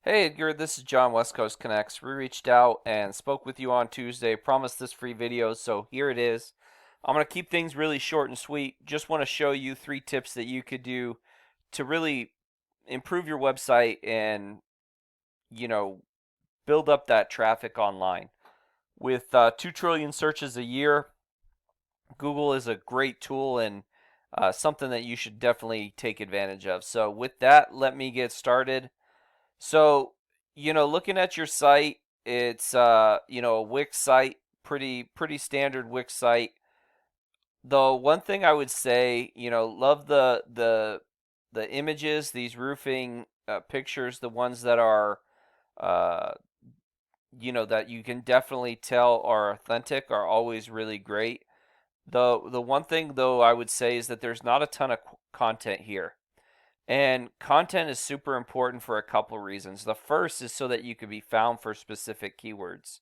Hey Edgar, this is John, West Coast Connects. We reached out and spoke with you on Tuesday, promised this free video, so here it is. I'm going to keep things really short and sweet. Just want to show you 3 tips that you could do to really improve your website and, you know, build up that traffic online. With 2 trillion searches a year, Google is a great tool and something that you should definitely take advantage of. So with that, let me get started. So, looking at your site, it's a Wix site, pretty standard Wix site. Though one thing I would say, love the images, these roofing pictures, the ones that are uh that you can definitely tell are authentic are always really great. The one thing though I would say is that there's not a ton of content here. And content is super important for a couple of reasons. The first is so that you can be found for specific keywords.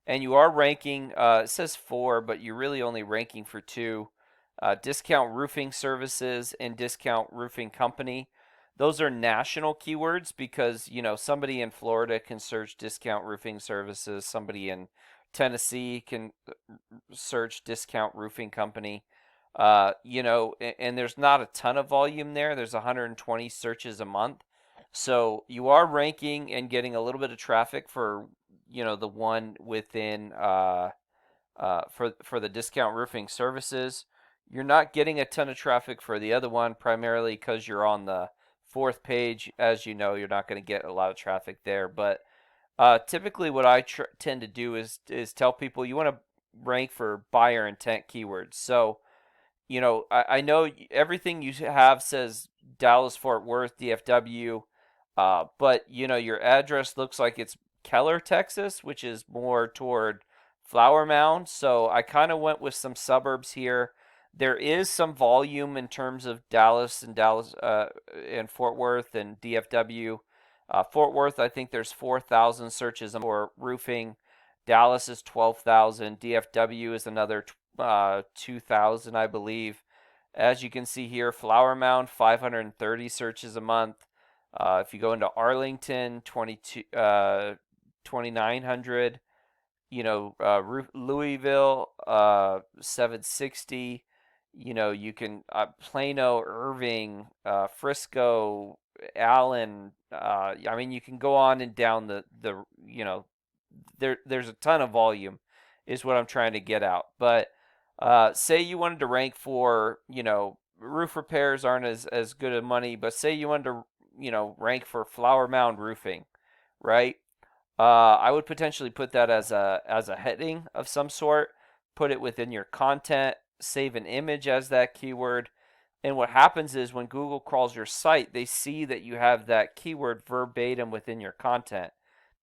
And you are ranking, it says 4, but you're really only ranking for 2. Discount roofing services and discount roofing company. Those are national keywords because, somebody in Florida can search discount roofing services, somebody in Tennessee can search discount roofing company. And there's not a ton of volume there. There's 120 searches a month. So you are ranking and getting a little bit of traffic for, the one within for the discount roofing services. You're not getting a ton of traffic for the other one, primarily because you're on the 4th page. As you know, you're not going to get a lot of traffic there. But typically, what I tend to do is tell people you want to rank for buyer intent keywords. So I know everything you have says Dallas Fort Worth DFW, but your address looks like it's Keller, Texas, which is more toward Flower Mound. So I kind of went with some suburbs here. There is some volume in terms of Dallas and Fort Worth and DFW. Fort Worth, I think there's 4,000 searches for roofing. Dallas is 12,000. DFW is another 2,000, I believe. As you can see here, Flower Mound, 530 searches a month. If you go into Arlington, 2,900. Louisville, 760. You can Plano, Irving, Frisco, Allen. I mean, you can go on and down there's a ton of volume, is what I'm trying to get out. But say you wanted to rank for, roof repairs aren't as good of money, but say you wanted to, rank for Flower Mound roofing, right? I would potentially put that as a heading of some sort, put it within your content, save an image as that keyword. And what happens is when Google crawls your site, they see that you have that keyword verbatim within your content.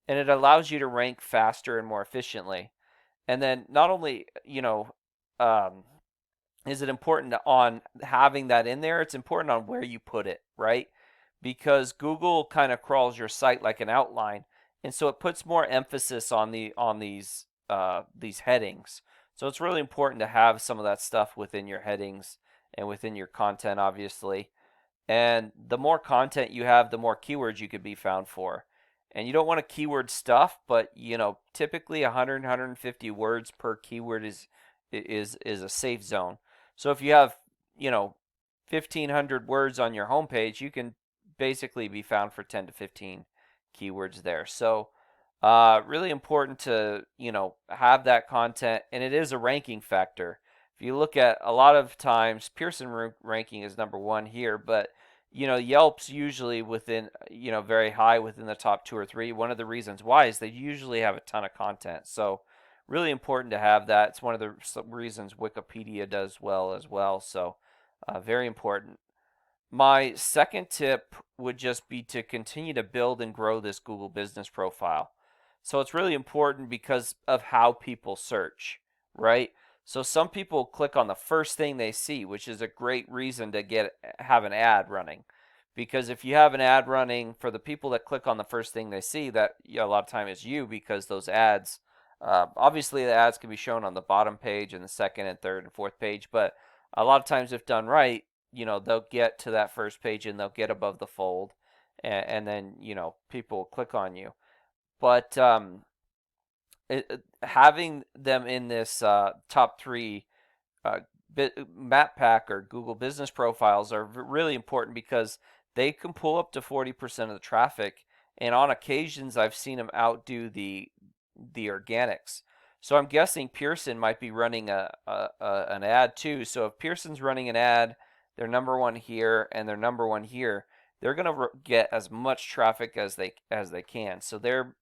And it allows you to rank faster and more efficiently. And then not only, um, is it important on having that in there, it's important on where you put it, right? Because Google kind of crawls your site like an outline, and so it puts more emphasis on these headings. So it's really important to have some of that stuff within your headings and within your content, obviously. And the more content you have, the more keywords you could be found for. And you don't want to keyword stuff, but typically 100, 150 words per keyword is a safe zone. So if you have, 1,500 words on your homepage, you can basically be found for 10 to 15 keywords there. So really important to, have that content, and it is a ranking factor. If you look at a lot of times, Pearson ranking is number 1 here, but Yelp's usually within, very high within the top 2 or 3. One of the reasons why is they usually have a ton of content. So really important to have that. It's one of the reasons Wikipedia does well as well. So very important. My second tip would just be to continue to build and grow this Google business profile. So it's really important because of how people search, right? So some people click on the first thing they see, which is a great reason to have an ad running. Because if you have an ad running, for the people that click on the first thing they see, that a lot of time is you, because those ads, obviously the ads can be shown on the bottom page and the second and third and fourth page, but a lot of times if done right, they'll get to that first page and they'll get above the fold. and then people click on you. But having them in this top three uh, map pack or Google business profiles are really important because they can pull up to 40% of the traffic, and on occasions I've seen them outdo the organics. So I'm guessing Pearson might be running an ad too. So if Pearson's running an ad, they're number one here and they're number one here, they're going to get as much traffic as they can. So they're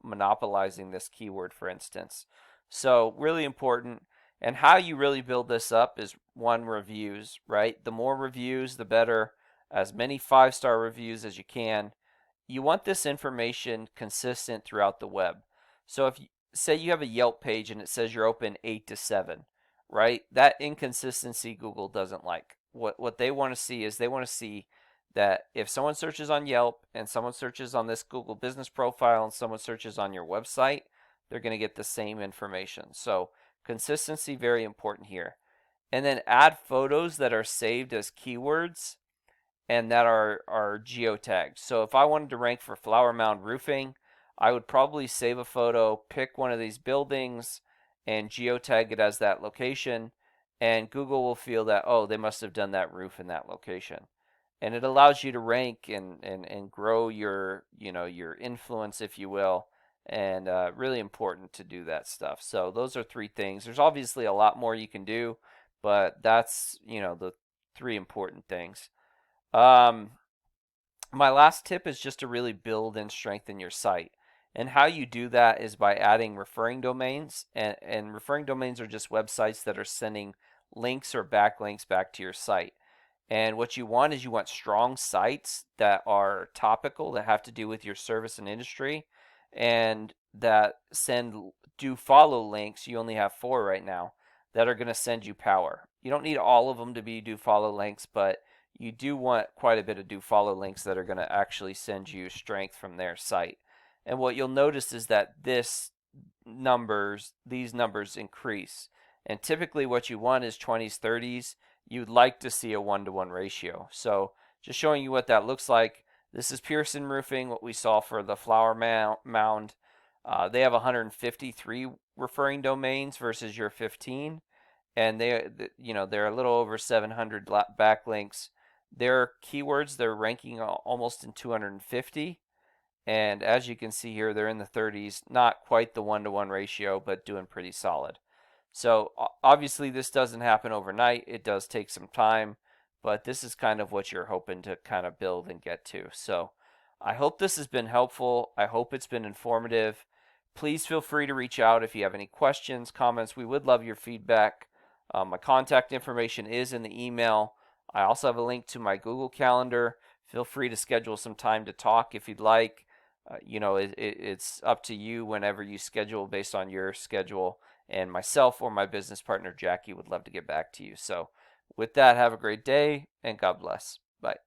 monopolizing this keyword, for instance. So really important. And how you really build this up is one, reviews, right? The more reviews, the better. As many 5-star reviews as you can. You want this information consistent throughout the web. So if say you have a Yelp page and it says you're open 8 to 7, right? That inconsistency Google doesn't like. What they want to see is they want to see that if someone searches on Yelp and someone searches on this Google business profile and someone searches on your website, they're going to get the same information. So consistency, very important here. And then add photos that are saved as keywords and that are geotagged. So if I wanted to rank for Flower Mound Roofing, I would probably save a photo, pick one of these buildings, and geotag it as that location. And Google will feel that, oh, they must have done that roof in that location. And it allows you to rank and grow your influence, if you will. And really important to do that stuff. So those are three things. There's obviously a lot more you can do, but that's the three important things. Um, my last tip is just to really build and strengthen your site. And how you do that is by adding referring domains. And referring domains are just websites that are sending links or backlinks back to your site. And what you want is you want strong sites that are topical, that have to do with your service and industry, and that send do follow links. You only have 4 right now that are going to send you power. You don't need all of them to be do follow links, but you do want quite a bit of do follow links that are going to actually send you strength from their site. And what you'll notice is that these numbers increase. And typically what you want is 20s, 30s. You'd like to see a 1-to-1 ratio. So just showing you what that looks like. This is Pearson Roofing, what we saw for the Flower Mound. They have 153 referring domains versus your 15, and they're a little over 700 backlinks. Their keywords, they're ranking almost in 250. And as you can see here, they're in the 30s. Not quite the 1-to-1 ratio, but doing pretty solid. So obviously this doesn't happen overnight. It does take some time, but this is kind of what you're hoping to kind of build and get to. So I hope this has been helpful. I hope it's been informative. Please feel free to reach out if you have any questions, comments. We would love your feedback. My contact information is in the email. I also have a link to my Google Calendar. Feel free to schedule some time to talk if you'd like. It's up to you whenever you schedule based on your schedule. And myself or my business partner, Jackie, would love to get back to you. So with that, have a great day and God bless. Bye.